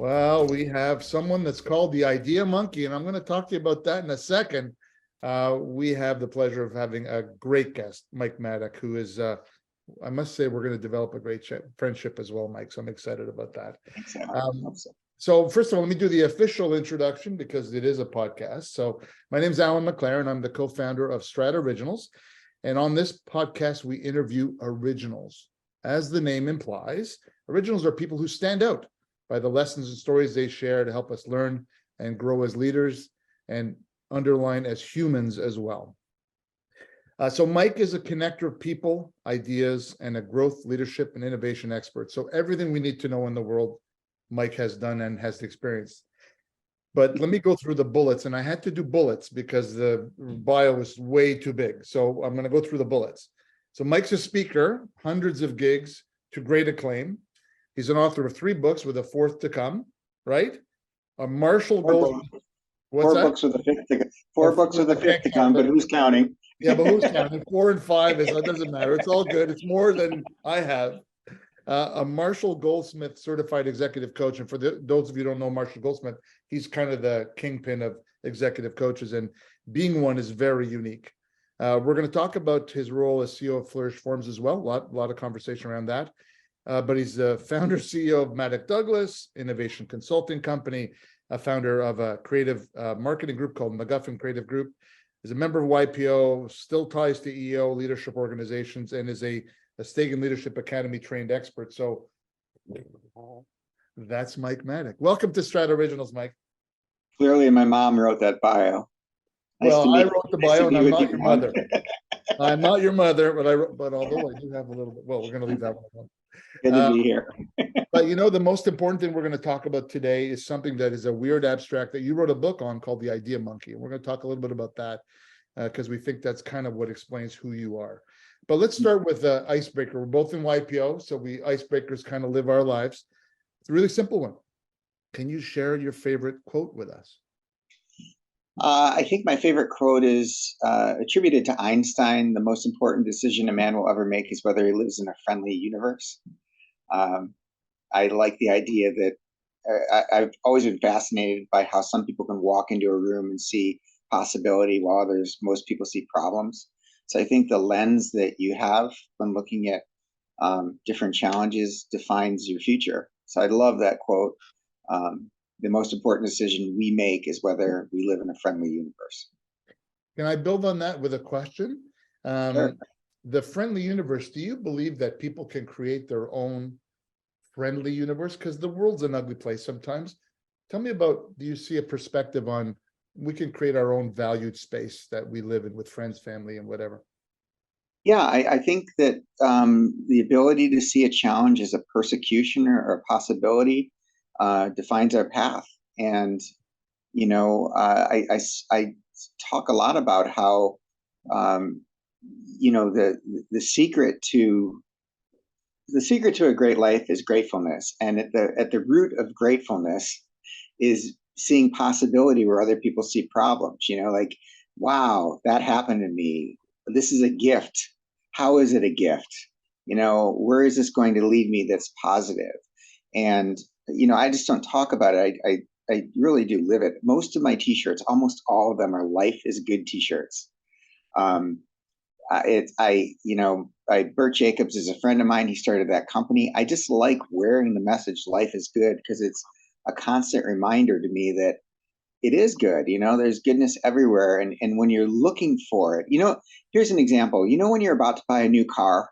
Well, we have someone that's called the Idea Monkey, and I'm going to talk to you about that in a second. We have the pleasure of having a great guest, Mike Maddock, who is, I must say, we're going to develop a great friendship as well, Mike. So I'm excited about that. Thanks, So first of all, let me do the official introduction because it is a podcast. So my name is Alan McLaren. I'm the co-founder of Strata Originals. And on this podcast, we interview originals. As the name implies, originals are people who stand out by the lessons and stories they share to help us learn and grow as leaders and underline as humans as well. So Mike is a connector of people, ideas, and a growth, leadership, and innovation expert. So everything we need to know in the world, Mike has done and has experienced. But let me go through the bullets, and I had to do bullets because the bio was way too big. So I'm going to go through the bullets. So Mike's a speaker, hundreds of gigs to great acclaim. He's an author of 3 books with a 4th to come, right? A Marshall Gold. Four books with a 5th to come. 4 books with a 5th to come, but who's counting? Yeah, but who's counting? 4 and 5 is, it doesn't matter. It's all good. It's more than I have. A Marshall Goldsmith certified executive coach. And for those of you who don't know Marshall Goldsmith, he's kind of the kingpin of executive coaches, and being one is very unique. We're going to talk about his role as CEO of Flourish Forms as well. A lot of conversation around that. But he's the founder, CEO of Maddock Douglas, innovation consulting company, a founder of a creative marketing group called MacGuffin Creative Group. Is a member of YPO, still ties to EO leadership organizations, and is a Stegan Leadership Academy trained expert. So that's Mike Maddock. Welcome to Strata Originals, Mike. Clearly, my mom wrote that bio. Well, I wrote the bio, and I'm not your mother. I'm not your mother, but although I do have a little bit. Well, we're going to leave that one alone. Good to be here. But you know, the most important thing we're going to talk about today is something that is a weird abstract that you wrote a book on called The Idea Monkey. And we're going to talk a little bit about that because we think that's kind of what explains who you are. But let's start with icebreaker. We're both in YPO, so we icebreakers kind of live our lives. It's a really simple one. Can you share your favorite quote with us? I think my favorite quote is attributed to Einstein. The most important decision a man will ever make is whether he lives in a friendly universe. I like the idea that I've always been fascinated by how some people can walk into a room and see possibility while most people see problems. So I think the lens that you have when looking at different challenges defines your future. So I love that quote. The most important decision we make is whether we live in a friendly universe. Can I build on that with a question? Sure. The friendly universe, do you believe that people can create their own friendly universe? Because the world's an ugly place sometimes. Tell me about, do you see a perspective on we can create our own valued space that we live in with friends, family, and whatever? Yeah, I think that the ability to see a challenge as a persecution or a possibility defines our path. And, you know, I talk a lot about how, you know, the secret to a great life is gratefulness. And at the root of gratefulness is seeing possibility where other people see problems, you know, like, wow, that happened to me. This is a gift. How is it a gift? You know, where is this going to lead me that's positive? And, you know, I just don't talk about it. I really do live it. Most of my t-shirts, almost all of them, are life is good t-shirts. You know, Bert Jacobs is a friend of mine. He started that company. I just like wearing the message life is good because it's a constant reminder to me that it is good. You know, there's goodness everywhere. And when you're looking for it, you know, here's an example. You know, when you're about to buy a new car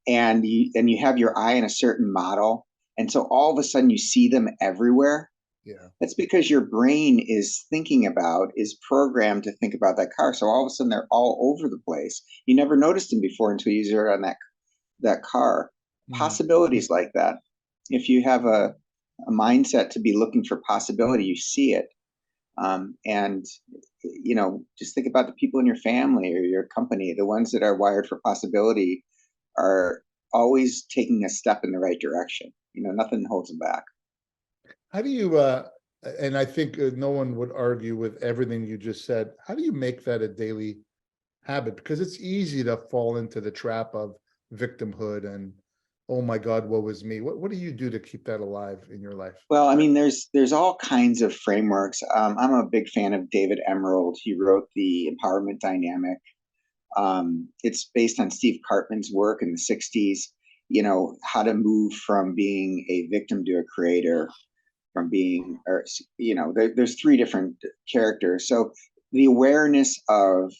and you have your eye on a certain model, and so all of a sudden you see them everywhere. Yeah. That's because your brain is programmed to think about that car. So all of a sudden they're all over the place. You never noticed them before until you zero on that car. Possibilities like that. If you have a mindset to be looking for possibility, you see it. And, you know, just think about the people in your family or your company. The ones that are wired for possibility are always taking a step in the right direction. You know, nothing holds them back. How do you, and I think no one would argue with everything you just said, how do you make that a daily habit? Because it's easy to fall into the trap of victimhood and oh my God, woe is me? What do you do to keep that alive in your life? Well, I mean, there's all kinds of frameworks. I'm a big fan of David Emerald. He wrote the Empowerment Dynamic. It's based on Steve Cartman's work in the 60s, how to move from being a victim to a creator, from being, or, there's three different characters. So the awareness of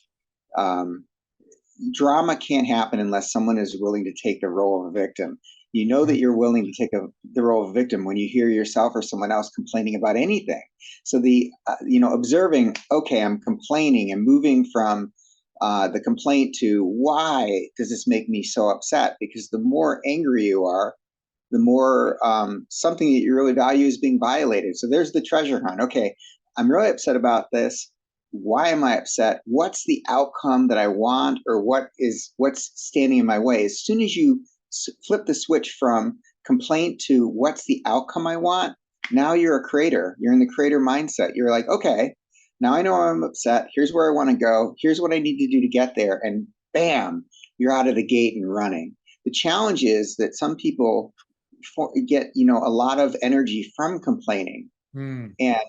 drama can't happen unless someone is willing to take the role of a victim. You know that you're willing to take the role of a victim when you hear yourself or someone else complaining about anything. So observing, okay, I'm complaining and moving from the complaint to why does this make me so upset? Because the more angry you are, the more something that you really value is being violated. So there's the treasure hunt. Okay, I'm really upset about this. Why am I upset? What's the outcome that I want, or what's standing in my way? As soon as you flip the switch from complaint to what's the outcome I want, now you're a creator. You're in the creator mindset. You're like, okay, now I know I'm upset. Here's where I want to go. Here's what I need to do to get there. And bam, you're out of the gate and running. The challenge is that some people get, a lot of energy from complaining. And,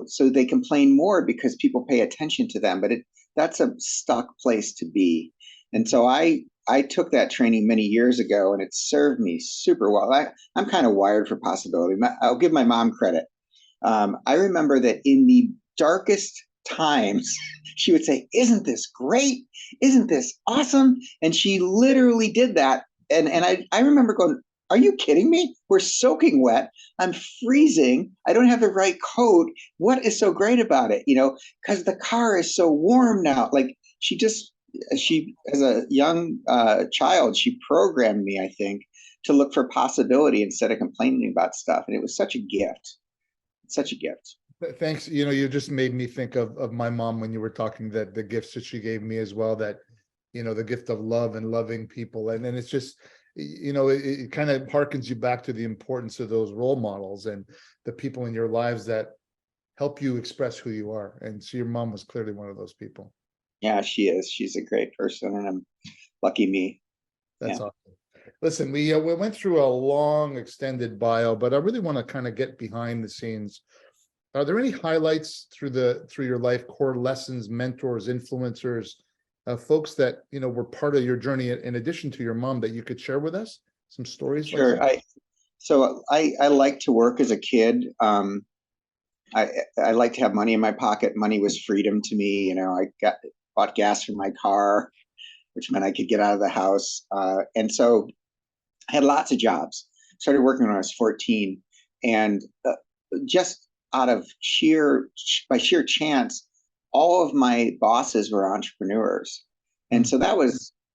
so they complain more because people pay attention to them, but that's a stuck place to be. And so I took that training many years ago, and it served me super well. I'm kind of wired for possibility. I'll give my mom credit. I remember that in the darkest times, she would say, "Isn't this great? Isn't this awesome?" And she literally did that. And I remember going, "Are you kidding me? We're soaking wet. I'm freezing. I don't have the right coat. What is so great about it?" Because the car is so warm now. Like she as a young child, she programmed me, I think, to look for possibility instead of complaining about stuff. And it was such a gift. Such a gift. Thanks. You just made me think of my mom when you were talking, that the gifts that she gave me as well, that, the gift of love and loving people. And then it's just, it kind of harkens you back to the importance of those role models and the people in your lives that help you express who you are. And so your mom was clearly one of those people. Yeah, she is. She's a great person, and I'm lucky me. That's awesome. Listen, we went through a long, extended bio, but I really want to kind of get behind the scenes. Are there any highlights through your life, core lessons, mentors, influencers, folks that were part of your journey in addition to your mom, that you could share with us? Some stories. Sure. Like that? I like to work as a kid. I like to have money in my pocket. Money was freedom to me. I bought gas for my car, which meant I could get out of the house. And so I had lots of jobs. Started working when I was 14, and just out of sheer chance, all of my bosses were entrepreneurs. And so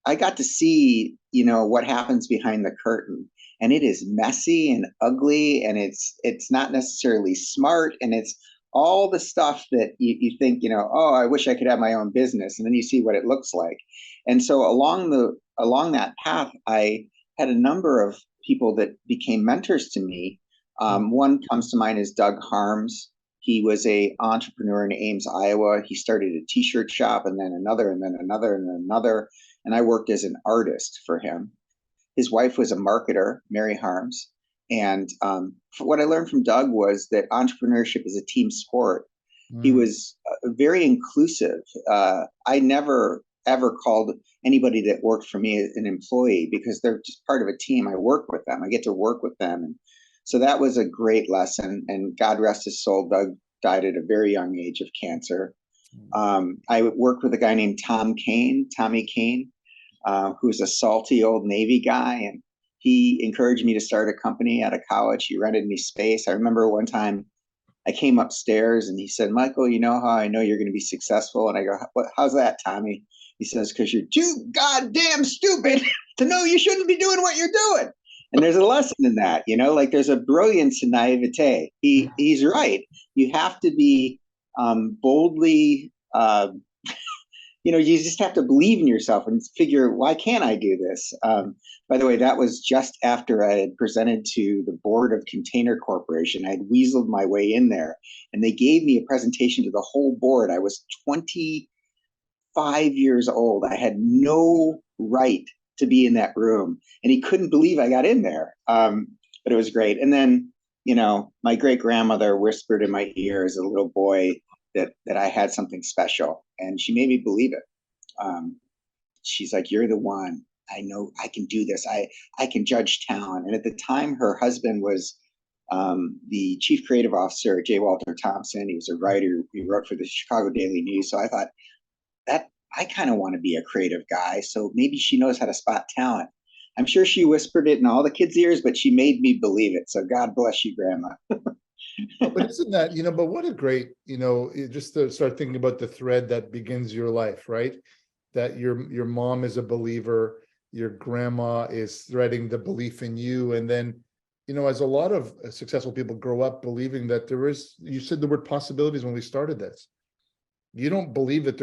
I got to see, what happens behind the curtain. And it is messy and ugly, and it's not necessarily smart, and it's all the stuff that you think, oh, I wish I could have my own business. And then you see what it looks like. And so along that path, I had a number of people that became mentors to me. One comes to mind is Doug Harms. He was a entrepreneur in Ames, Iowa. He started a t-shirt shop, and then another, and then another, and then another. And I worked as an artist for him. His wife was a marketer, Mary Harms. And what I learned from Doug was that entrepreneurship is a team sport. He was very inclusive. I never, ever called anybody that worked for me an employee, because they're just part of a team. I work with them. I get to work with them. And so that was a great lesson. And God rest his soul, Doug died at a very young age of cancer. I worked with a guy named Tommy Kane, who's a salty old Navy guy. And he encouraged me to start a company out of college. He rented me space. I remember one time I came upstairs and he said, "Michael, you know how I know you're going to be successful?" And I go, "How's that, Tommy?" He says, "Because you're too goddamn stupid to know you shouldn't be doing what you're doing." And there's a lesson in that, like there's a brilliance in naivete. He's right. You have to be boldly, you just have to believe in yourself and figure, why can't I do this? By the way, that was just after I had presented to the board of Container Corporation. I had weaseled my way in there, and they gave me a presentation to the whole board. I was 25 years old. I had no right to be in that room, and he couldn't believe I got in there. But it was great. And then, my great grandmother whispered in my ear as a little boy that I had something special, and she made me believe it. She's like, "You're the one. I know I can do this. I can judge talent." And at the time, her husband was the chief creative officer, J. Walter Thompson. He was a writer. He wrote for the Chicago Daily News. So I thought that I kind of want to be a creative guy. So maybe she knows how to spot talent. I'm sure she whispered it in all the kids' ears, but she made me believe it. So God bless you, Grandma. But isn't that, but what a great, just to start thinking about the thread that begins your life, right? That your mom is a believer, your grandma is threading the belief in you. And then, as a lot of successful people grow up believing that there is, you said the word possibilities when we started this. You don't believe that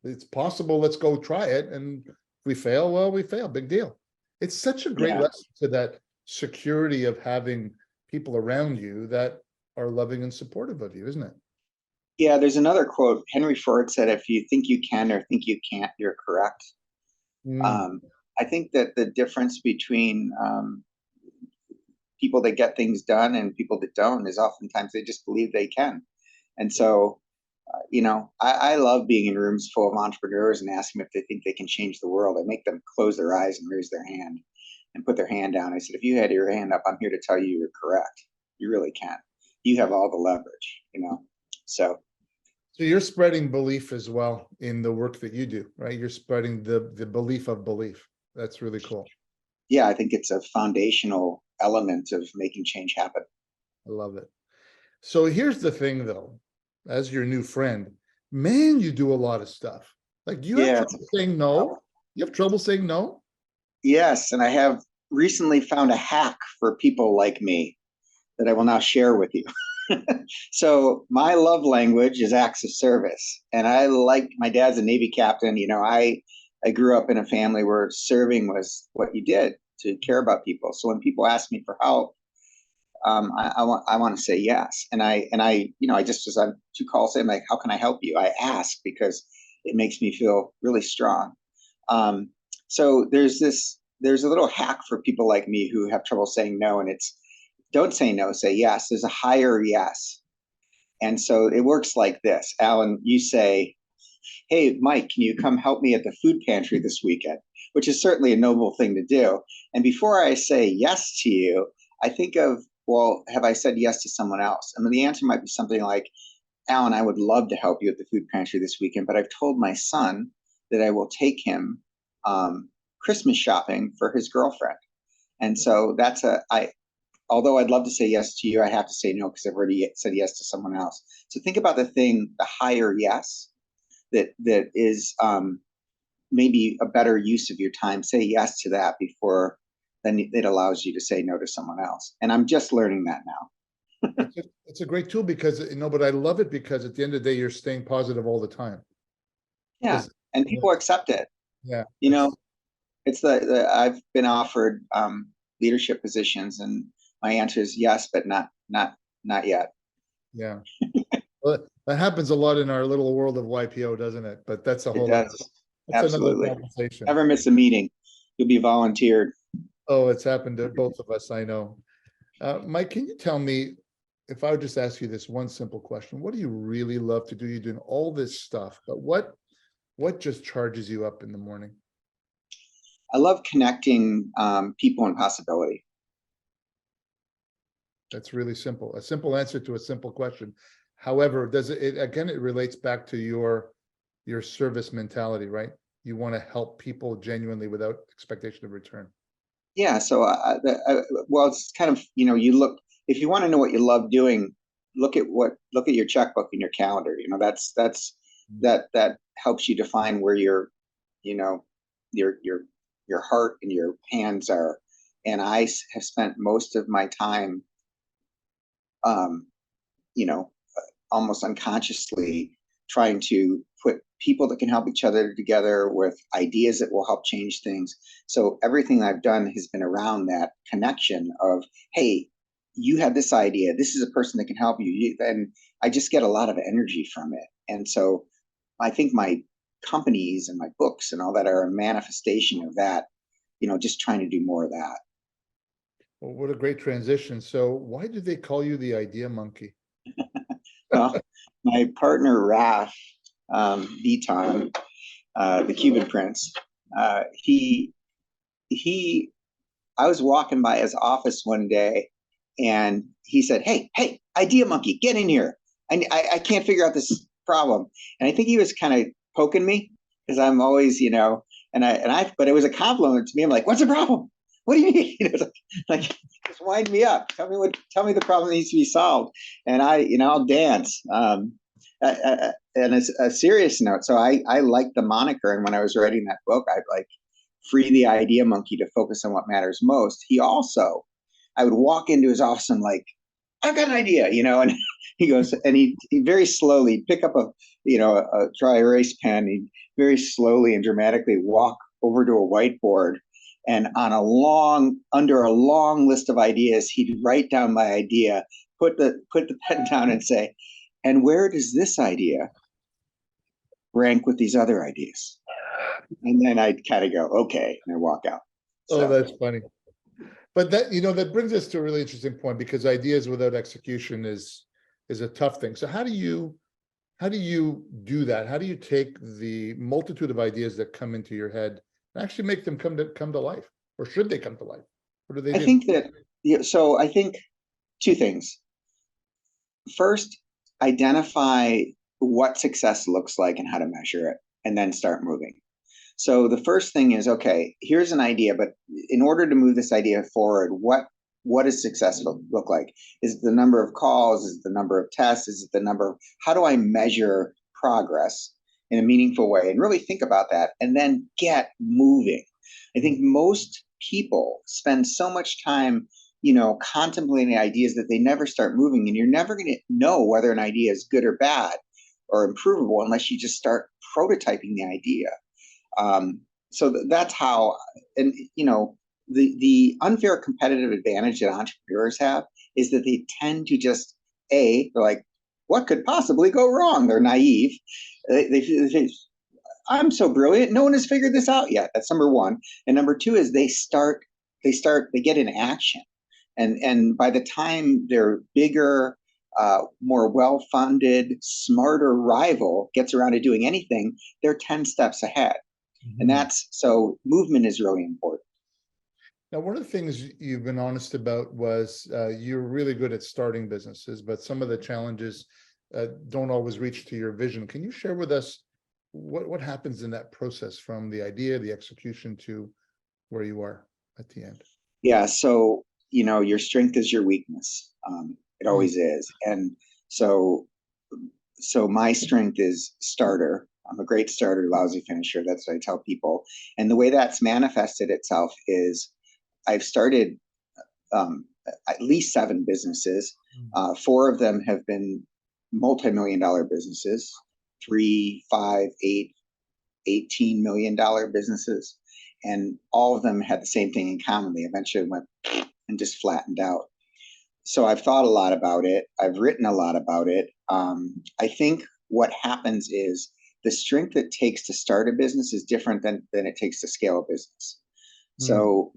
it's possible, let's go try it. And if we fail, well, we fail, big deal. It's such a great lesson to that security of having people around you that are loving and supportive of you, isn't it? Yeah, there's another quote. Henry Ford said, "If you think you can or think you can't, you're correct." I think that the difference between people that get things done and people that don't is oftentimes they just believe they can. And so, I love being in rooms full of entrepreneurs and ask them if they think they can change the world. I make them close their eyes and raise their hand and put their hand down. I said, if you had your hand up, I'm here to tell you you're correct. You really can. You have all the leverage, So you're spreading belief as well in the work that you do, right? You're spreading the belief of belief. That's really cool. Yeah, I think it's a foundational element of making change happen. I love it. So here's the thing, though, as your new friend, man, you do a lot of stuff. Like, do you have trouble saying no? You have trouble saying no? Yes, and I have recently found a hack for people like me that I will now share with you. So my love language is acts of service, and my dad's a Navy captain. I grew up in a family where serving was what you did to care about people. So when people ask me for help, I want to say yes, and I just as I'm too calls in, like, how can I help you? I ask because it makes me feel really strong. So there's a little hack for people like me who have trouble saying no, and it's don't say no, say yes. There's a higher yes. And so it works like this. Alan, you say, "Hey, Mike, can you come help me at the food pantry this weekend?" Which is certainly a noble thing to do. And before I say yes to you, I think of, well, have I said yes to someone else? I mean, the answer might be something like, "Alan, I would love to help you at the food pantry this weekend, but I've told my son that I will take him Christmas shopping for his girlfriend." And so although I'd love to say yes to you, I have to say no because I've already said yes to someone else. So think about the higher yes, that is maybe a better use of your time. Say yes to that before then it allows you to say no to someone else. And I'm just learning that now. It's a great tool because, but I love it because at the end of the day, you're staying positive all the time. Yeah, and people accept it. Yeah. It's I've been offered leadership positions, and my answer is yes, but not yet. Yeah. Well, that happens a lot in our little world of YPO, doesn't it? But that's a whole Absolutely. another conversation. Never miss a meeting. You'll be volunteered. Oh, it's happened to both of us, I know. Mike, can you tell me, if I would just ask you this one simple question, what do you really love to do? You're doing all this stuff, but what just charges you up in the morning? I love connecting people and possibility. That's really simple. A simple answer to a simple question. However, it relates back to your service mentality, right? You want to help people genuinely without expectation of return. Yeah. So, well, it's kind of, if you want to know what you love doing, look at your checkbook and your calendar. That helps you define where your heart and your hands are. And I have spent most of my time, almost unconsciously trying to put people that can help each other together with ideas that will help change things. So everything I've done has been around that connection of, hey, you have this idea. This is a person that can help you. And I just get a lot of energy from it. And so I think my companies and my books and all that are a manifestation of that, just trying to do more of that. Well, what a great transition. So why do they call you the idea monkey? Well, my partner, Raf, Viton, the Cuban Prince, he, I was walking by his office one day and he said, hey, idea monkey, get in here. I can't figure out this problem. And I think he was kind of poking me because I'm always, but it was a compliment to me. I'm like, what's the problem? What do you mean? Like just wind me up. Tell me the problem that needs to be solved. And I'll dance. And it's a serious note. So I like the moniker. And when I was writing that book, I'd like free the idea monkey to focus on what matters most. I would walk into his office and like, I've got an idea, and he goes, and he very slowly pick up a dry erase pen. He'd very slowly and dramatically walk over to a whiteboard, and under a long list of ideas, he'd write down my idea, put the pen down and say, and where does this idea rank with these other ideas? And then I'd kind of go, okay, and I walk out. Oh, that's funny. But that brings us to a really interesting point, because ideas without execution is a tough thing. So how do you do that? How do you take the multitude of ideas that come into your head and actually make them come to life? Or should they come to life? What do they do? I think that, so I think two things. First, identify what success looks like and how to measure it, and then start moving. So the first thing is, okay, here's an idea, but in order to move this idea forward, what does success look like? Is it the number of calls? Is it the number of tests? Is it the how do I measure progress in a meaningful way? And really think about that and then get moving. I think most people spend so much time, contemplating ideas that they never start moving, and you're never going to know whether an idea is good or bad or improvable unless you just start prototyping the idea. So that's how, and the unfair competitive advantage that entrepreneurs have is that they tend to just, they're like, what could possibly go wrong? They're naive. They I'm so brilliant. No one has figured this out yet. That's number one. And number two is they get in action. And by the time their bigger, more well-funded, smarter rival gets around to doing anything, they're 10 steps ahead. Mm-hmm. And so movement is really important. Now, one of the things you've been honest about was you're really good at starting businesses, but some of the challenges don't always reach to your vision. Can you share with us what happens in that process from the idea, the execution to where you are at the end? Yeah. So, your strength is your weakness. It always is. And so my strength is starter. I'm a great starter, lousy finisher. That's what I tell people. And the way that's manifested itself is I've started at least 7 businesses. 4 of them have been multi-million-dollar businesses, 3, 5, 8, $18 million businesses. And all of them had the same thing in common. They eventually went and just flattened out. So I've thought a lot about it. I've written a lot about it. I think what happens is the strength it takes to start a business is different than it takes to scale a business. So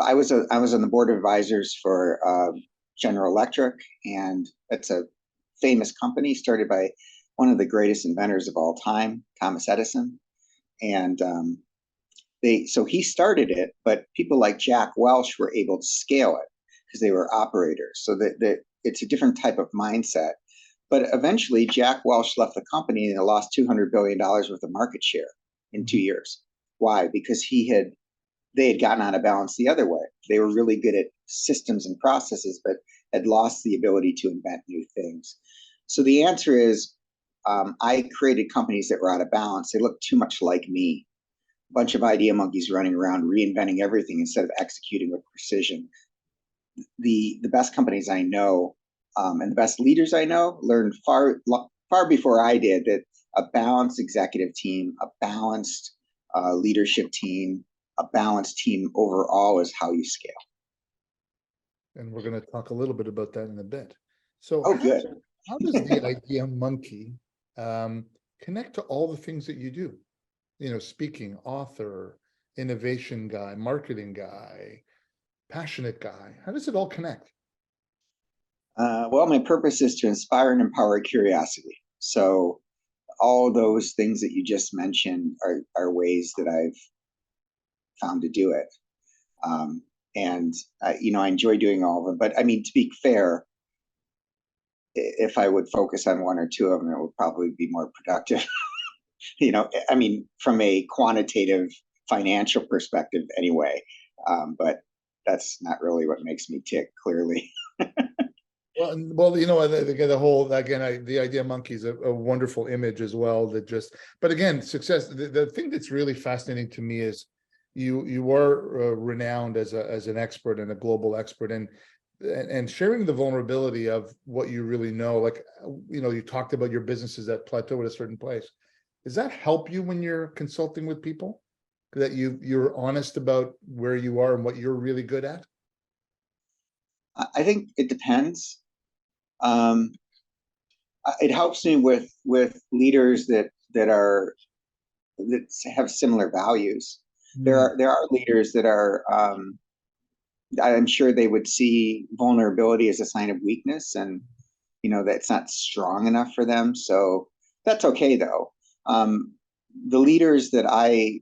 I was on the board of advisors for General Electric, and it's a famous company started by one of the greatest inventors of all time, Thomas Edison. And so he started it, but people like Jack Welch were able to scale it because they were operators. So that it's a different type of mindset. But eventually, Jack Welch left the company and lost $200 billion worth of market share in 2 years. Why? Because they had gotten out of balance the other way. They were really good at systems and processes, but had lost the ability to invent new things. So the answer is, I created companies that were out of balance. They looked too much like me. A bunch of idea monkeys running around reinventing everything instead of executing with precision. The best companies I know, and the best leaders I know, learned far before I did that a balanced executive team, a balanced leadership team, a balanced team overall is how you scale. And we're going to talk a little bit about that in a bit. So good. How does the idea monkey connect to all the things that you do, speaking, author, innovation guy, marketing guy, passionate guy. How does it all connect? Well, my purpose is to inspire and empower curiosity. So all those things that you just mentioned are ways that I've found to do it. And I enjoy doing all of them. But I mean, to be fair, if I would focus on one or two of them, it would probably be more productive. I mean, from a quantitative financial perspective, anyway. But that's not really what makes me tick, clearly. Well, the idea monkey is a wonderful image as well. But again, success. The thing that's really fascinating to me is you are renowned as an expert and a global expert, and sharing the vulnerability of what you really know. Like, you talked about your businesses that plateau at a certain place. Does that help you when you're consulting with people? That you're honest about where you are and what you're really good at? I think it depends. Um, it helps me with leaders that have similar values. There are leaders that are I'm sure they would see vulnerability as a sign of weakness, and that's not strong enough for them. So that's okay, though. The leaders that I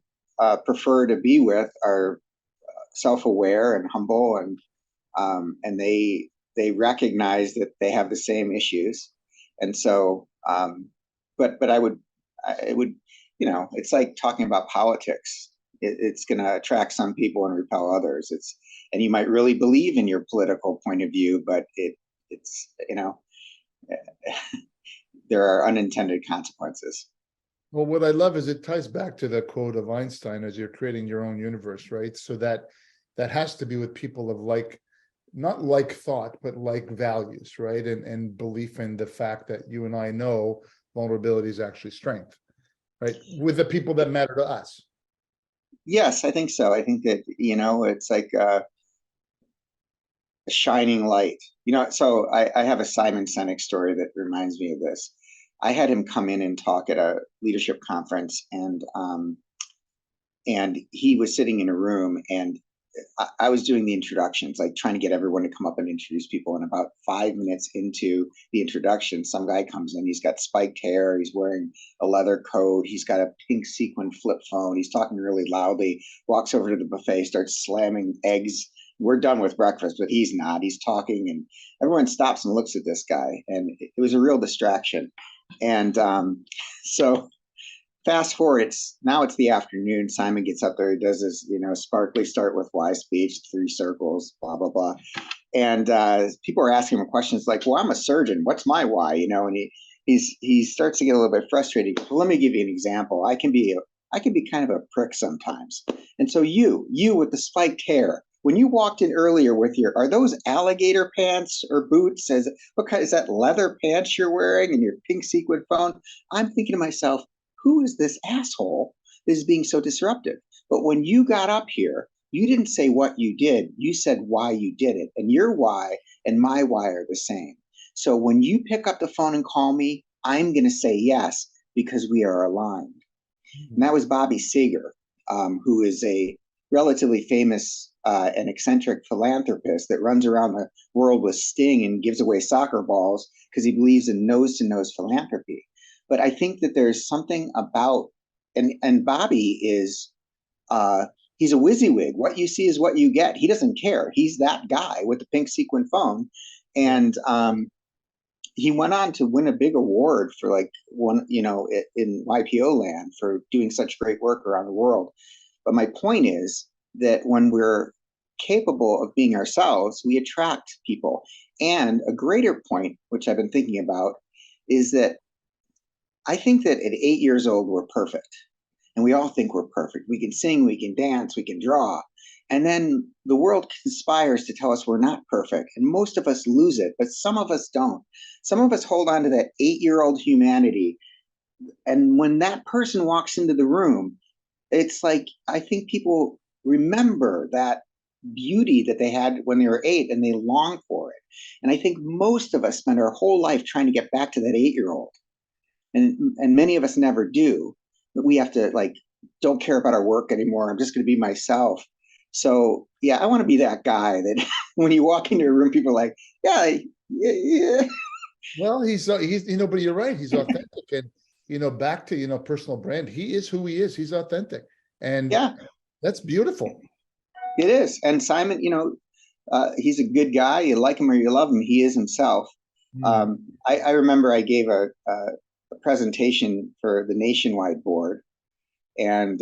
prefer to be with are self-aware and humble, and they recognize that they have the same issues. And so, but it would, it's like talking about politics. It's going to attract some people and repel others. And you might really believe in your political point of view, but it's there are unintended consequences. Well, what I love is it ties back to the quote of Einstein, as you're creating your own universe, right? So that has to be with people of not like thought, but like values, right? And belief in the fact that you and I know vulnerability is actually strength, right? With the people that matter to us. Yes, I think so. I think that, it's like a shining light. So I have a Simon Sinek story that reminds me of this. I had him come in and talk at a leadership conference, and he was sitting in a room, and I was doing the introductions, like trying to get everyone to come up and introduce people. And about 5 minutes into the introduction, some guy comes in. He's got spiked hair. He's wearing a leather coat. He's got a pink sequin flip phone. He's talking really loudly, walks over to the buffet, starts slamming eggs. We're done with breakfast, but he's not. He's talking, and everyone stops and looks at this guy. And it was a real distraction. And so fast forward, it's the afternoon. Simon gets up there. He does his, sparkly start with why speech, 3 circles, blah, blah, blah. And people are asking him questions like, well, I'm a surgeon. What's my why? And he starts to get a little bit frustrated. Well, let me give you an example. I can be kind of a prick sometimes. And so you with the spiked hair, when you walked in earlier with are those alligator pants or boots? Is that leather pants you're wearing and your pink sequin phone? I'm thinking to myself, who is this asshole that is being so disruptive? But when you got up here, you didn't say what you did. You said why you did it. And your why and my why are the same. So when you pick up the phone and call me, I'm going to say yes because we are aligned. And that was Bobby Seeger, who is a relatively famous and eccentric philanthropist that runs around the world with Sting and gives away soccer balls because he believes in nose-to-nose philanthropy. But I think that there's something about, and Bobby is, he's a WYSIWYG. What you see is what you get. He doesn't care. He's that guy with the pink sequin phone. And he went on to win a big award for in YPO land for doing such great work around the world. But my point is that when we're capable of being ourselves, we attract people. And a greater point, which I've been thinking about, is that I think that at 8 years old, we're perfect. And we all think we're perfect. We can sing, we can dance, we can draw. And then the world conspires to tell us we're not perfect. And most of us lose it, but some of us don't. Some of us hold on to that 8-year-old humanity. And when that person walks into the room, it's like, I think people remember that beauty that they had when they were 8 and they long for it. And I think most of us spend our whole life trying to get back to that 8-year-old. and many of us never do, but we have to like, don't care about our work anymore. I'm just going to be myself. So yeah, I want to be that guy that when you walk into a room, people are like, yeah, yeah, yeah. Well, he's but you're right. He's authentic, and back to personal brand. He is who he is. He's authentic, and Yeah, that's beautiful. it is. And Simon, he's a good guy. You like him or you love him. He is himself. Hmm. I remember I gave a presentation for the nationwide board, and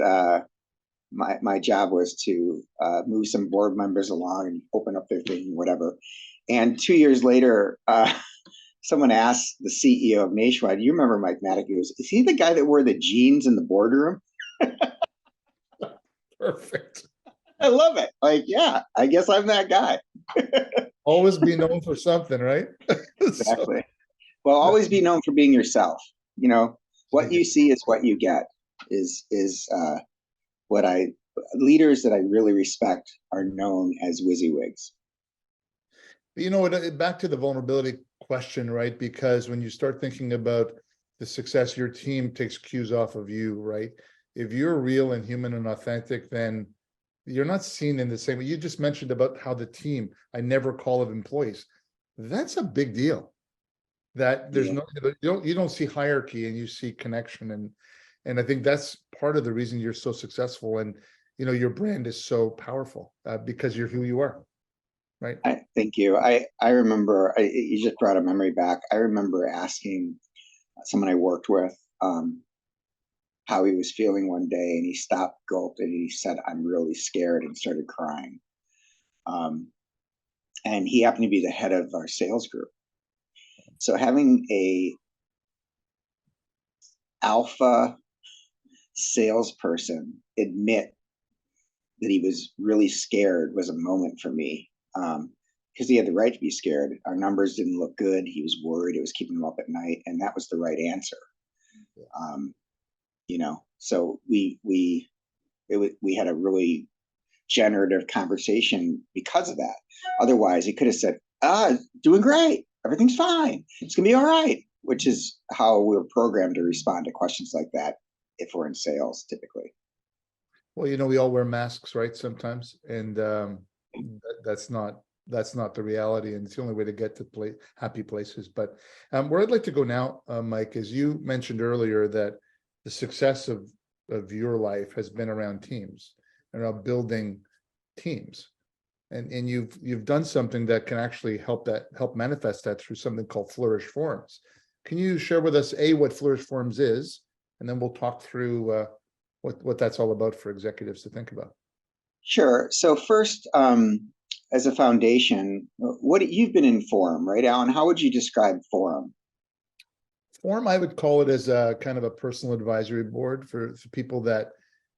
my job was to move some board members along and open up their thing, whatever. And 2 years later, someone asked the CEO of Nationwide, "You remember Mike Maddock? He goes, is he the guy that wore the jeans in the boardroom?" Perfect. I love it. Like, yeah, I guess I'm that guy. Always be known for something, right? So, Exactly. Well, always be known for being yourself. You know, what you see is what you get. Is what I leaders that I really respect are known as WYSIWYGs. back to the vulnerability question, right? Because when you start thinking about the success, your team takes cues off of you, right? If you're real and human and authentic, then you're not seen in the same way. You just mentioned about how the team, I never call it employees. That's a big deal. That there's Yeah. no, you don't see hierarchy, and you see connection, and I think that's part of the reason you're so successful, and your brand is so powerful, because you're who you are, right? Thank you. I remember you just brought a memory back. I remember asking someone I worked with how he was feeling one day, and he stopped, gulped, and he said, "I'm really scared," and started crying. Um, and he happened to be the head of our sales group. So having a alpha salesperson admit that he was really scared was a moment for me, because he had the right to be scared. Our numbers didn't look good. He was worried. It was keeping him up at night, and that was the right answer. Um, so we had a really generative conversation because of that. Otherwise, he could have said, doing great. Everything's fine. It's going to be all right," which is how we're programmed to respond to questions like that if we're in sales typically. Well, we all wear masks, right? Sometimes, and that's not the reality, and it's the only way to get to happy places. But where I'd like to go now, Mike, is you mentioned earlier that the success of your life has been around teams, around building teams, and you've done something that can actually help manifest that through something called Flourish Forums. Can you share with us what Flourish Forums is, and then we'll talk through what that's all about for executives to think about. Sure. So first, as a foundation, what you've been in Forum, right, Alan? How would you describe Forum? Forum, I would call it as a kind of a personal advisory board for people that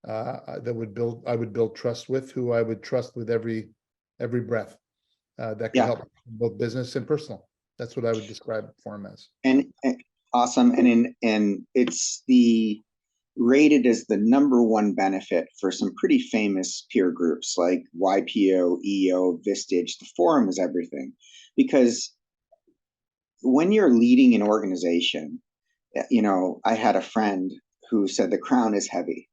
I would build trust with, who I would trust with every breath, that can Yeah, help both business and personal. That's what I would describe Forum as. and awesome. And it's the rated as the number one benefit for some pretty famous peer groups like YPO, EO, Vistage. The Forum is everything, because when you're leading an organization, I had a friend who said the crown is heavy.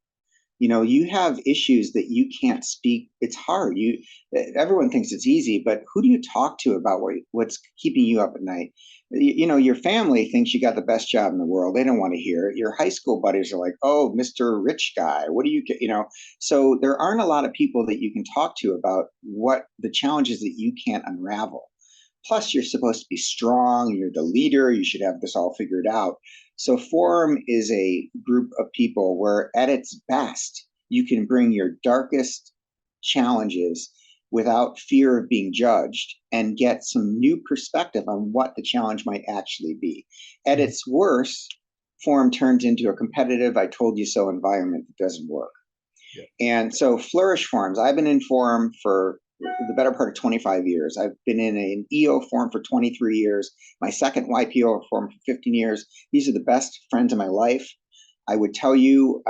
You have issues that you can't speak. It's hard. Everyone thinks it's easy, but who do you talk to about what's keeping you up at night? Your family thinks you got the best job in the world. They don't want to hear it. Your high school buddies are like, "Oh, Mr. Rich Guy, what do you get?" So there aren't a lot of people that you can talk to about what the challenges that you can't unravel. Plus, you're supposed to be strong. You're the leader. You should have this all figured out. So, Forum is a group of people where, at its best, you can bring your darkest challenges without fear of being judged and get some new perspective on what the challenge might actually be. At its worst, Forum turns into a competitive, I told you so environment that doesn't work. Yeah. And so, Flourish Forums, I've been in Forum for the better part of 25 years. I've been in an EO forum for 23 years, my second YPO forum for 15 years. These are the best friends of my life. I would tell you,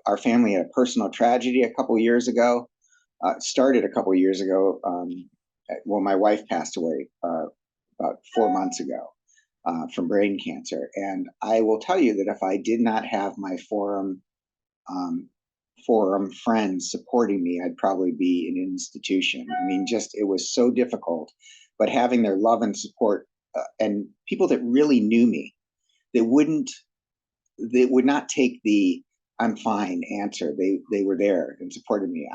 our family had a personal tragedy a couple of years ago, started a couple of years ago. Well, my wife passed away about 4 months ago. from brain cancer. And I will tell you that if I did not have my um, forum friends supporting me, I'd probably be in an institution. I mean, just it was so difficult, but having their love and support and people that really knew me, they would not take the "I'm fine" answer. They were there and supported me.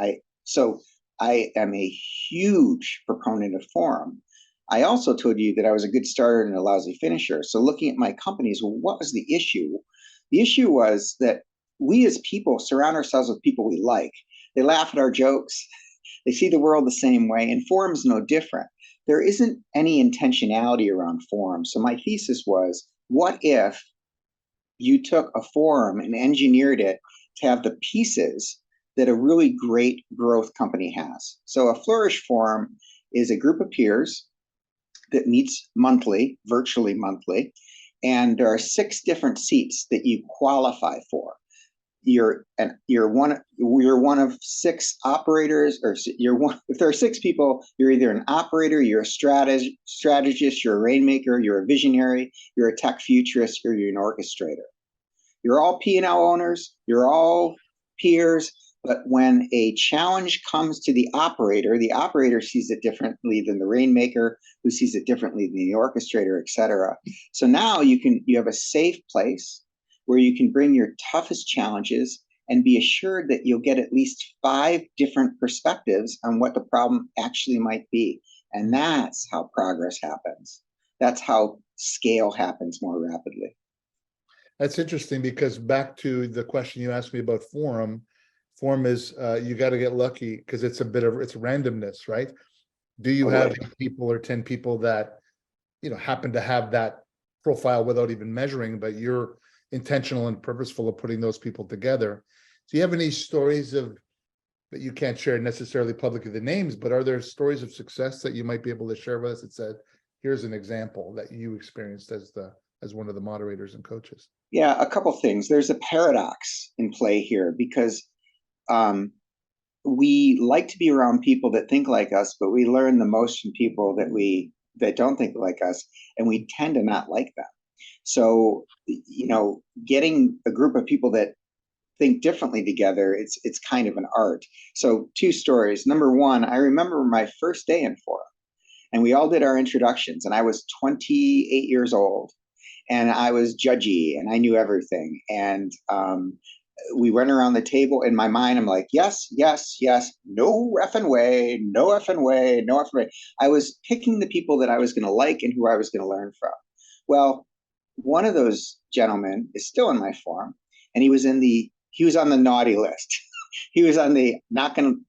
I am a huge proponent of forum. I also told you that I was a good starter and a lousy finisher. So looking at my companies, well, what was the issue? The issue was that we as people surround ourselves with people we like. They laugh at our jokes. They see the world the same way, and forum's no different. There isn't any intentionality around forum. So my thesis was, what if you took a forum and engineered it to have the pieces that a really great growth company has? So a Flourish forum is a group of peers that meets monthly, virtually monthly, and there are 6 different seats that you qualify for. You're one of 6 operators, or you're one. If there are 6 people, you're either an operator, you're a strategist, you're a rainmaker, you're a visionary, you're a tech futurist, or you're an orchestrator. You're all P&L owners, you're all peers, but when a challenge comes to the operator sees it differently than the rainmaker, who sees it differently than the orchestrator, et cetera. So now you have a safe place where you can bring your toughest challenges and be assured that you'll get at least 5 different perspectives on what the problem actually might be. And that's how progress happens. That's how scale happens more rapidly. That's interesting, because back to the question you asked me about forum is you got to get lucky, because it's randomness, right? Do you have 8 people or 10 people that happen to have that profile without even measuring, but you're intentional and purposeful of putting those people together? Do you have any stories that you can't share necessarily publicly the names, but are there stories of success that you might be able to share with us that said, here's an example that you experienced as one of the moderators and coaches? Yeah, a couple things. There's a paradox in play here, because we like to be around people that think like us, but we learn the most from people that don't think like us, and we tend to not like them. So, getting a group of people that think differently together, it's kind of an art. So 2 stories. Number 1, I remember my first day in forum, and we all did our introductions, and I was 28 years old, and I was judgy, and I knew everything. And we went around the table. In my mind, I'm like, yes, yes, yes, no effing way, no effing way, no effing way. I was picking the people that I was going to like and who I was going to learn from. Well, one of those gentlemen is still in my forum, and he was on the naughty list. He was on the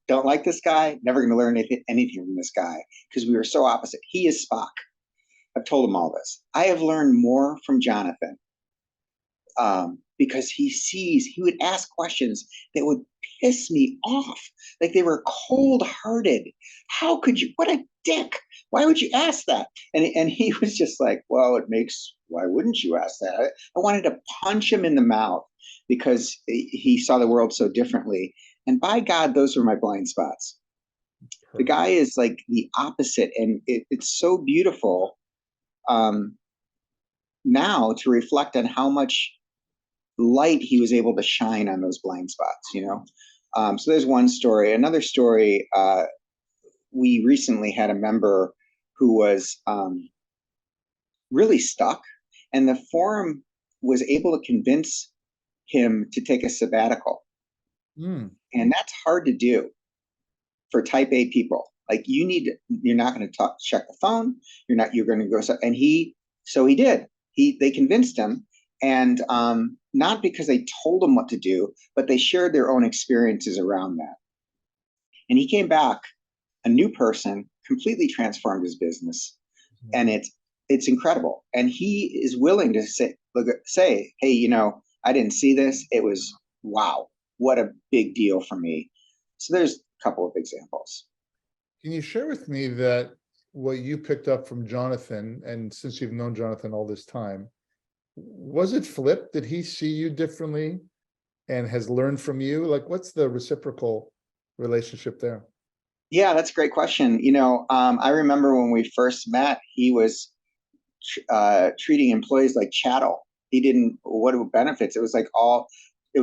don't like this guy, never going to learn anything from this guy, because we were so opposite. He is Spock. I've told him all this. I have learned more from Jonathan, because he would ask questions that would piss me off. Like, they were cold-hearted. How could you? What a dick. Why would you ask that? And he was just like, well, why wouldn't you ask that? I wanted to punch him in the mouth, because he saw the world so differently. And by God, those were my blind spots. The guy is like the opposite, and it's so beautiful now to reflect on how much light he was able to shine on those blind spots. So there's one story. Another story, we recently had a member who was really stuck, and the forum was able to convince him to take a sabbatical. And that's hard to do for type A people. Like, you're not going to check the phone. You're going to go. And he did. They convinced him, and not because they told him what to do, but they shared their own experiences around that. And he came back a new person, completely transformed his business, and it's incredible. And he is willing to say, hey, I didn't see this. It was, wow, what a big deal for me. So there's a couple of examples. Can you share with me what you picked up from Jonathan, and since you've known Jonathan all this time, was it flipped? Did he see you differently and has learned from you? Like, what's the reciprocal relationship there? Yeah, that's a great question. I remember when we first met, he was treating employees like chattel. He didn't, what benefits? It was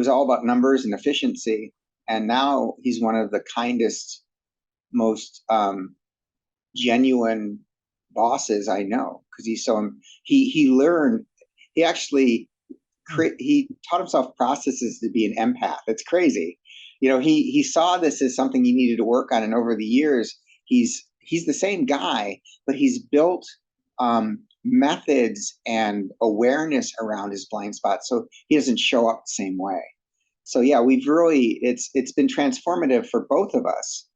all about numbers and efficiency. And now he's one of the kindest, most genuine bosses I know, because he learned, he actually he taught himself processes to be an empath. It's crazy. He saw this as something he needed to work on, and over the years, he's the same guy, but he's built methods and awareness around his blind spots, so he doesn't show up the same way. So yeah, it's been transformative for both of us.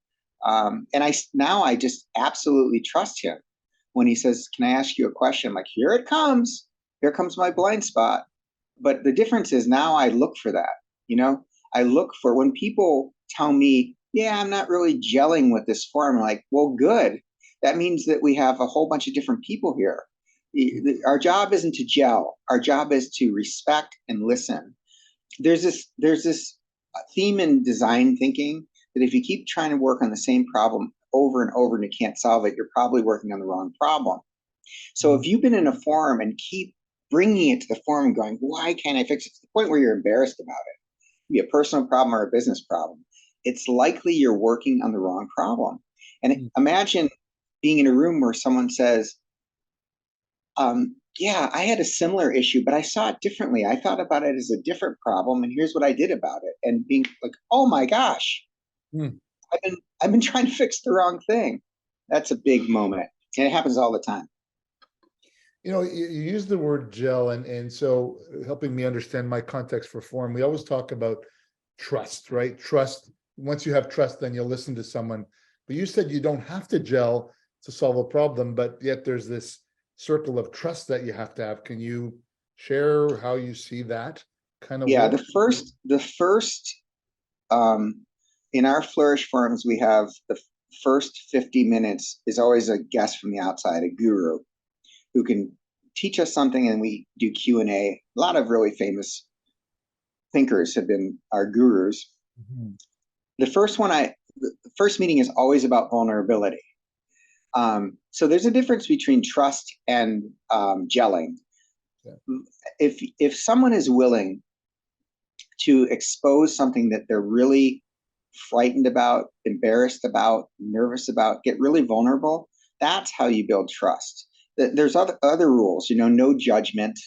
And I just absolutely trust him when he says, "Can I ask you a question?" I'm like, here it comes. Here comes my blind spot. But the difference is now I look for that. I look for when people tell me, "Yeah, I'm not really gelling with this form." I'm like, well, good. That means that we have a whole bunch of different people here. Our job isn't to gel. Our job is to respect and listen. There's this theme in design thinking that if you keep trying to work on the same problem over and over and you can't solve it, you're probably working on the wrong problem. So if you've been in a forum and keep bringing it to the forum and going, why can't I fix it, to the point where you're embarrassed about it, be a personal problem or a business problem, it's likely you're working on the wrong problem. And imagine being in a room where someone says, yeah, I had a similar issue, but I saw it differently. I thought about it as a different problem, and here's what I did about it. And being like, oh my gosh, I've been trying to fix the wrong thing. That's a big moment. And it happens all the time. You use the word gel, and so helping me understand my context for forum, we always talk about trust, right? Trust. Once you have trust, then you'll listen to someone. But you said you don't have to gel to solve a problem, but yet there's this circle of trust that you have to have. Can you share how you see that kind of Yeah, work? the first in our Flourish forums, we have the first 50 minutes is always a guest from the outside, a guru who can teach us something, and we do Q&A. A lot of really famous thinkers have been our gurus. The first meeting is always about vulnerability. So there's a difference between trust and gelling. Yeah. If someone is willing to expose something that they're really frightened about, embarrassed about, nervous about, get really vulnerable, that's how you build trust. There's other rules, no judgment,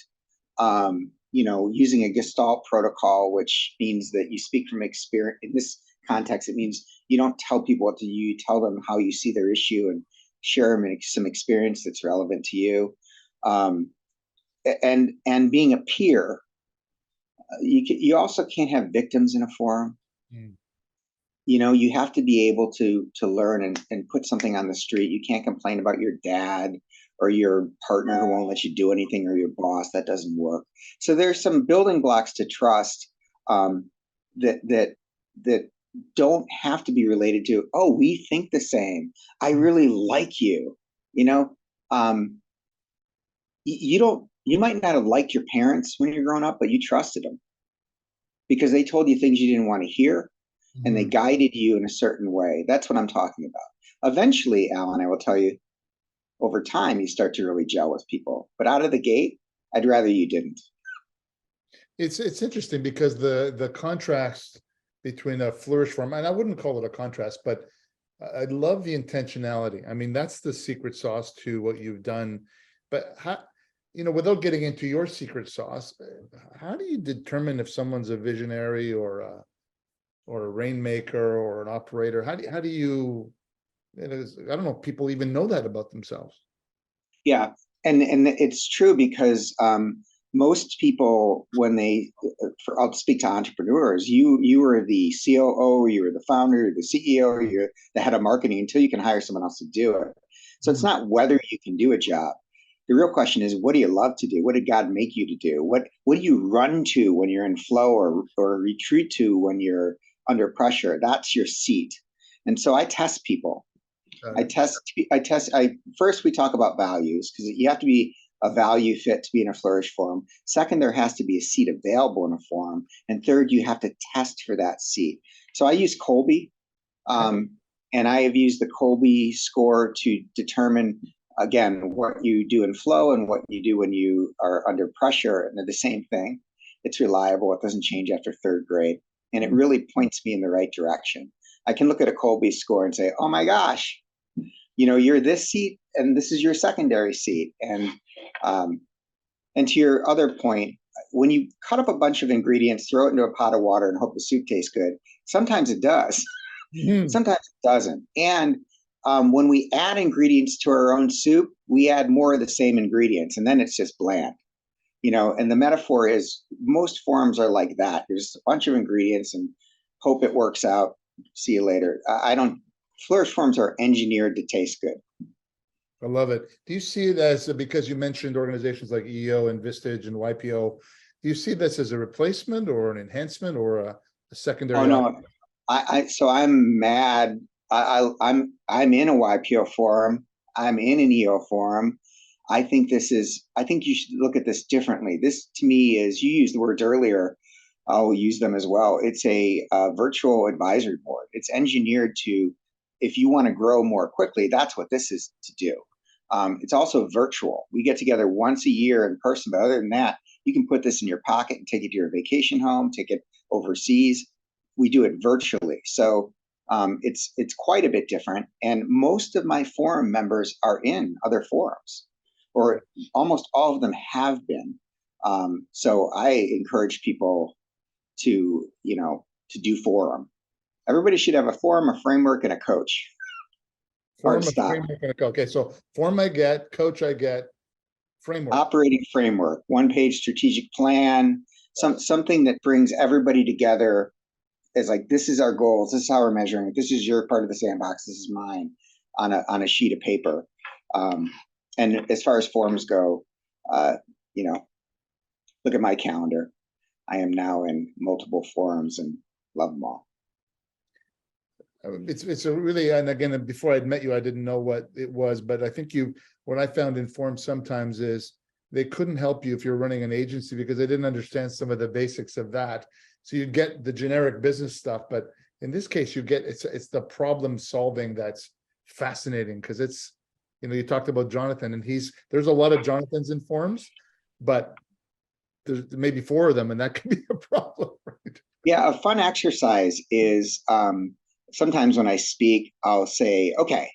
using a Gestalt protocol, which means that you speak from experience. In this context, it means you don't tell people what to do, you tell them how you see their issue and share some experience that's relevant to you. And being a peer, you also can't have victims in a forum. You have to be able to learn and put something on the street. You can't complain about your dad or your partner who won't let you do anything, or your boss. That doesn't work. So there's some building blocks to trust that don't have to be related to, oh, we think the same, I really like you. You might not have liked your parents when you're growing up, but you trusted them because they told you things you didn't want to hear, and they guided you in a certain way. That's what I'm talking about. Eventually, Alan, I will tell you, over time, you start to really gel with people. But out of the gate, I'd rather you didn't. It's interesting because the contrast between a Flourish forum, and I wouldn't call it a contrast, but I love the intentionality. I mean, that's the secret sauce to what you've done. But how, without getting into your secret sauce, how do you determine if someone's a visionary or a rainmaker or an operator? How do you, I don't know if people even know that about themselves. Yeah, and it's true because most people, I'll speak to entrepreneurs, you were the COO, you were the founder, the CEO, you're the head of marketing until you can hire someone else to do it. So it's not whether you can do a job. The real question is, what do you love to do? What did God make you to do? What do you run to when you're in flow, or retreat to when you're under pressure? That's your seat. And so I test people. First, we talk about values, because you have to be a value fit to be in a Flourish forum. Second, there has to be a seat available in a forum. And third, you have to test for that seat. So I use Colby, and I have used the Colby score to determine again, what you do in flow and what you do when you are under pressure, and they're the same thing. It's reliable. It doesn't change after third grade. And it really points me in the right direction. I can look at a Colby score and say, oh my gosh, you're this seat and this is your secondary seat. And to your other point, when you cut up a bunch of ingredients, throw it into a pot of water and hope the soup tastes good, sometimes it does. Sometimes it doesn't. And when we add ingredients to our own soup, we add more of the same ingredients, and then it's just bland. And the metaphor is most forums are like that. There's a bunch of ingredients and hope it works out. See you later. Flourish forums are engineered to taste good. I love it. Do you see it as, because you mentioned organizations like EO and Vistage and YPO, do you see this as a replacement or an enhancement or a secondary? Oh no, so I'm mad. I'm in a YPO forum. I'm in an EO forum. I think you should look at this differently. This to me is, you used the words earlier, I'll use them as well. It's a virtual advisory board. It's engineered to, if you want to grow more quickly, that's what this is to do. It's also virtual. We get together once a year in person, but other than that, you can put this in your pocket and take it to your vacation home, take it overseas. We do it virtually. So it's quite a bit different. And most of my forum members are in other forums, or almost all of them have been. So I encourage people to do forum. Everybody should have a forum, a framework, and a coach. Forum, a framework, and a coach. Okay, so forum I get, coach I get, framework. Operating framework, one-page strategic plan, something that brings everybody together as like, this is our goals, this is how we're measuring it, this is your part of the sandbox, this is mine, on a sheet of paper. And as far as forums go, look at my calendar. I am now in multiple forums and love them all. It's a really, and again, before I'd met you, I didn't know what it was, but I think what I found in forums sometimes is they couldn't help you if you're running an agency because they didn't understand some of the basics of that. So you get the generic business stuff, but in this case, it's the problem solving that's fascinating, because it's, you talked about Jonathan, and there's a lot of Jonathans in forums, but there's maybe 4 of them, and that can be a problem, right? Yeah, a fun exercise is, sometimes when I speak, I'll say, okay,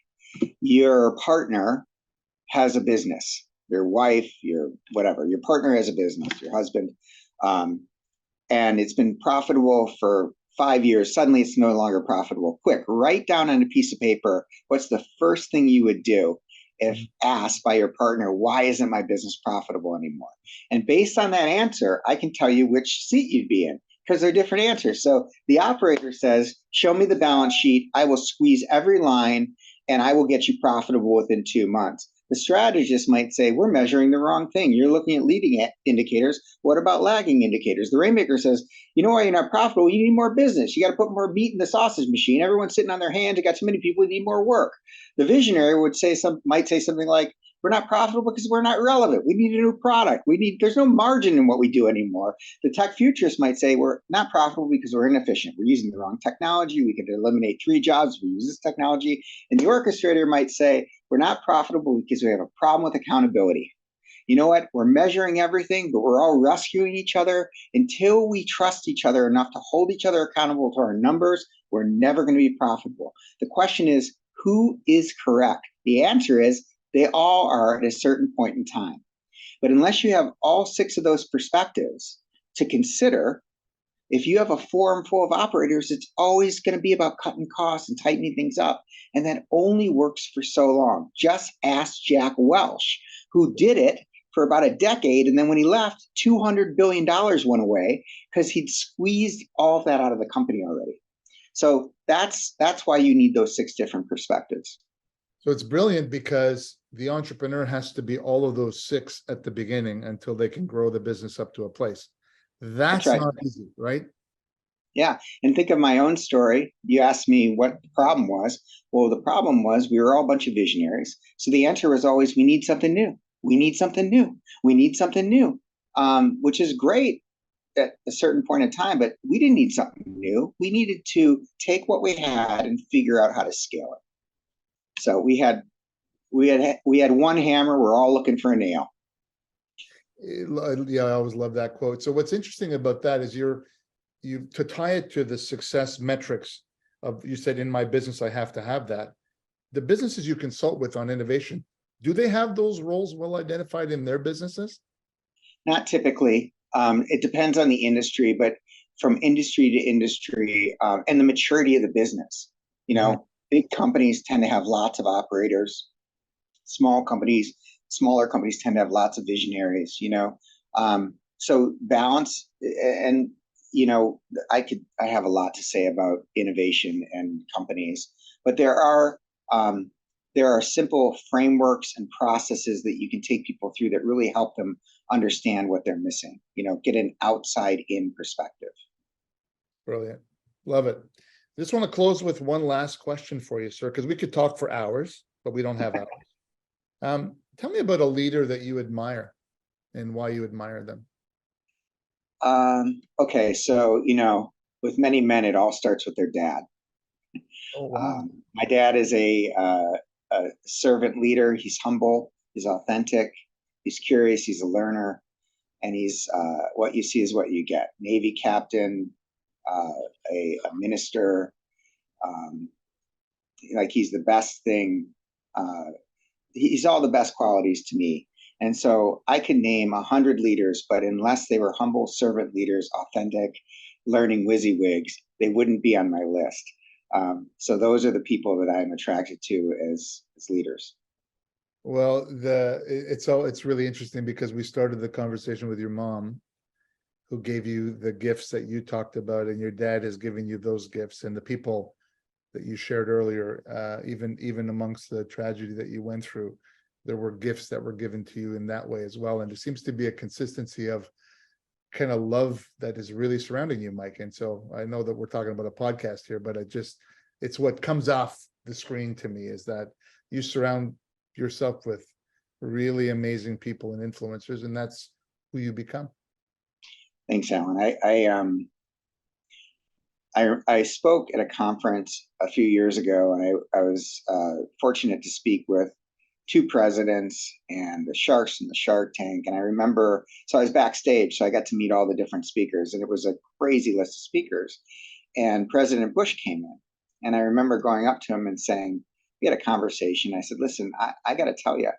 your partner has a business, your wife, your whatever, your partner has a business, your husband, and it's been profitable for 5 years. Suddenly it's no longer profitable. Quick, write down on a piece of paper, what's the first thing you would do if asked by your partner, why isn't my business profitable anymore? And based on that answer, I can tell you which seat you'd be in, because they're different answers. So the operator says, show me the balance sheet. I will squeeze every line and I will get you profitable within 2 months. The strategist might say, we're measuring the wrong thing. You're looking at leading indicators. What about lagging indicators? The rainmaker says, you know why you're not profitable? You need more business. You got to put more meat in the sausage machine. Everyone's sitting on their hands. You got too many people who need more work. The visionary might say something like, we're not profitable because we're not relevant. We need a new product. There's no margin in what we do anymore. The tech futurist might say we're not profitable because we're inefficient. We're using the wrong technology. We could eliminate 3 jobs if we use this technology. And the orchestrator might say we're not profitable because we have a problem with accountability. You know what? We're measuring everything, but we're all rescuing each other. Until we trust each other enough to hold each other accountable to our numbers, we're never going to be profitable. The question is, who is correct? The answer is, they all are at a certain point in time. But unless you have all 6 of those perspectives to consider, if you have a forum full of operators, it's always going to be about cutting costs and tightening things up. And that only works for so long. Just ask Jack Welch, who did it for about a decade. And then when he left, $200 billion went away because he'd squeezed all of that out of the company already. So that's why you need those 6 different perspectives. So it's brilliant because the entrepreneur has to be all of those 6 at the beginning until they can grow the business up to a place. That's right. Not easy, right? Yeah. And think of my own story. You asked me what the problem was. Well, the problem was we were all a bunch of visionaries. So the answer was always, we need something new. We need something new. We need something new, which is great at a certain point in time, but we didn't need something new. We needed to take what we had and figure out how to scale it. So we had we had one hammer. We're all looking for a nail. Yeah, I always love that quote. So what's interesting about that is you to tie it to the success metrics of, you said, in my business, I have to have that. The businesses you consult with on innovation, do they have those roles well identified in their businesses? Not typically. It depends on the industry, but from industry to industry, and the maturity of the business. Big companies tend to have lots of operators. Smaller companies tend to have lots of visionaries. So balance, and I have a lot to say about innovation and companies, but there are simple frameworks and processes that you can take people through that really help them understand what they're missing, get an outside in perspective. Brilliant. Love it. I just want to close with one last question for you, sir, because we could talk for hours, but we don't have hours. Tell me about a leader that you admire and why you admire them. Okay, so with many men, it all starts with their dad. Oh, wow. My dad is a servant leader. He's humble. He's authentic. He's curious. He's a learner, and he's what you see is what you get. Navy captain, a minister. Like, he's the best thing. He's all the best qualities to me. And so I can name 100 leaders, but unless they were humble servant leaders, authentic, learning WYSIWYGs, they wouldn't be on my list. So those are the people that I'm attracted to as leaders. Well, it's really interesting because we started the conversation with your mom, who gave you the gifts that you talked about, and your dad is giving you those gifts, and the people that you shared earlier, even amongst the tragedy that you went through, there were gifts that were given to you in that way as well. And there seems to be a consistency of kind of love that is really surrounding you, Mike. And so I know that we're talking about a podcast here, but it's what comes off the screen to me, is that you surround yourself with really amazing people and influencers, and that's who you become. Thanks, Alan. I spoke at a conference a few years ago, and I was fortunate to speak with two presidents and the sharks in the Shark Tank. And I remember, so I was backstage, so I got to meet all the different speakers, and it was a crazy list of speakers. And President Bush came in, and I remember going up to him and saying, we had a conversation. I said, listen, I got to tell you,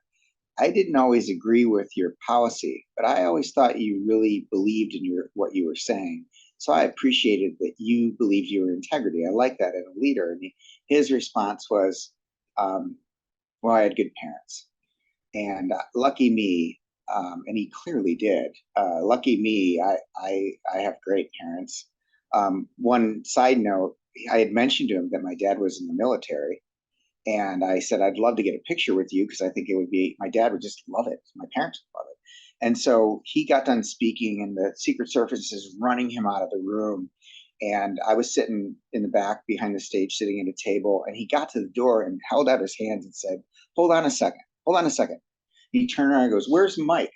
I didn't always agree with your policy, but I always thought you really believed in what you were saying. So I appreciated that you believed your integrity. I like that in a leader. And his response was, well, I had good parents, and lucky me. And he clearly did. Lucky me, I have great parents. One side note, I had mentioned to him that my dad was in the military, and I said, I'd love to get a picture with you because I think my dad would just love it. My parents would love it. And so he got done speaking, and the Secret Service is running him out of the room. And I was sitting in the back behind the stage, sitting at a table, and he got to the door and held out his hands and said, hold on a second. Hold on a second. He turned around and goes, where's Mike?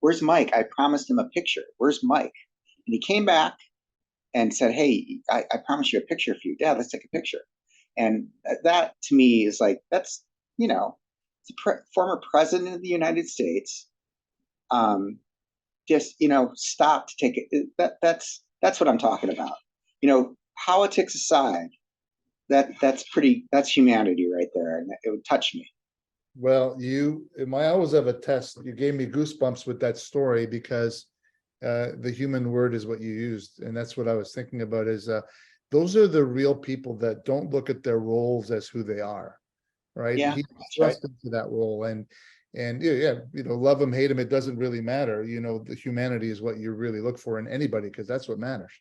Where's Mike? I promised him a picture. Where's Mike? And he came back and said, hey, I promised you a picture for you. Dad, let's take a picture. And that to me is like, that's, it's a former president of the United States. Just, stop to take it. That's what I'm talking about. Politics aside, that's humanity right there. And it would touch me. Well, I always have a test. You gave me goosebumps with that story because the human word is what you used. And that's what I was thinking about is those are the real people that don't look at their roles as who they are, right? Yeah, He that's thrust right. into that role, and yeah, love him, hate him, it doesn't really matter. The humanity is what you really look for in anybody, because that's what matters.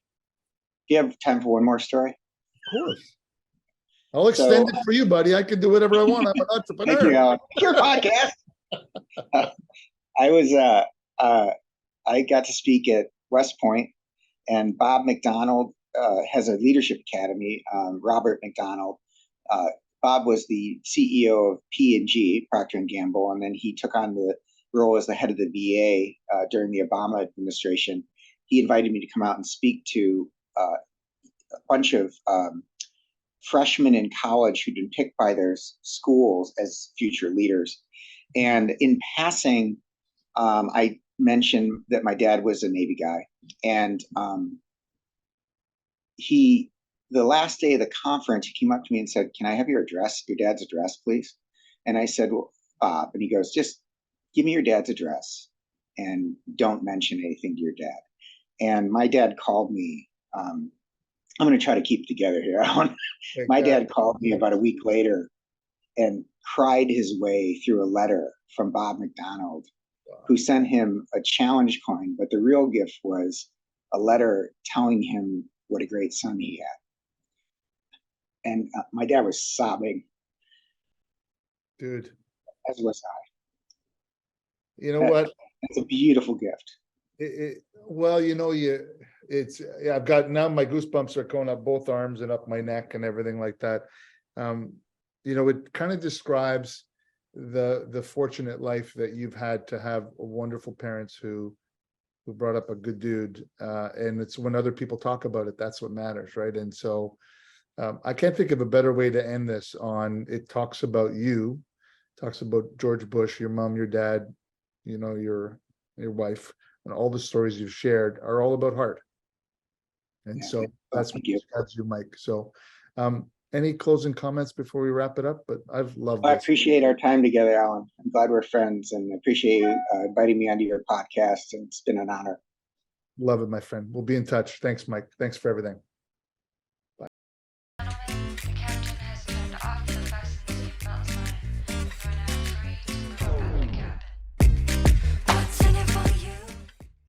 Do you have time for one more story? Of course. I'll extend it for you, buddy. I can do whatever I want. I'm an entrepreneur. Thank you, Alan. Your podcast. I got to speak at West Point, and Bob McDonald has a leadership academy. Robert McDonald. Bob was the CEO of P&G, Procter and Gamble, and then he took on the role as the head of the VA during the Obama administration. He invited me to come out and speak to a bunch of freshmen in college who'd been picked by their schools as future leaders. And in passing, I mentioned that my dad was a Navy guy, and the last day of the conference, he came up to me and said, "Can I have your dad's address, please?" And I said, "Well, Bob," and he goes, "Just give me your dad's address and don't mention anything to your dad." And my dad called me. I'm going to try to keep it together here. My dad called me about a week later and cried his way through a letter from Bob McDonald, who sent him a challenge coin. But the real gift was a letter telling him what a great son he had. And my dad was sobbing. Dude. As was I. You know what? It's a beautiful gift. Well, I've got now my goosebumps are going up both arms and up my neck and everything like that. It kind of describes the fortunate life that you've had to have wonderful parents who brought up a good dude. And it's when other people talk about it, that's what matters, right? And so I can't think of a better way to end this on. It talks about you, talks about George Bush, your mom, your dad, your wife, and all the stories you've shared are all about heart. And so that's what describes you, Mike. So any closing comments before we wrap it up? But I've loved this. I appreciate our time together, Alan. I'm glad we're friends, and appreciate you inviting me onto your podcast, and it's been an honor. Love it, my friend. We'll be in touch. Thanks, Mike. Thanks for everything.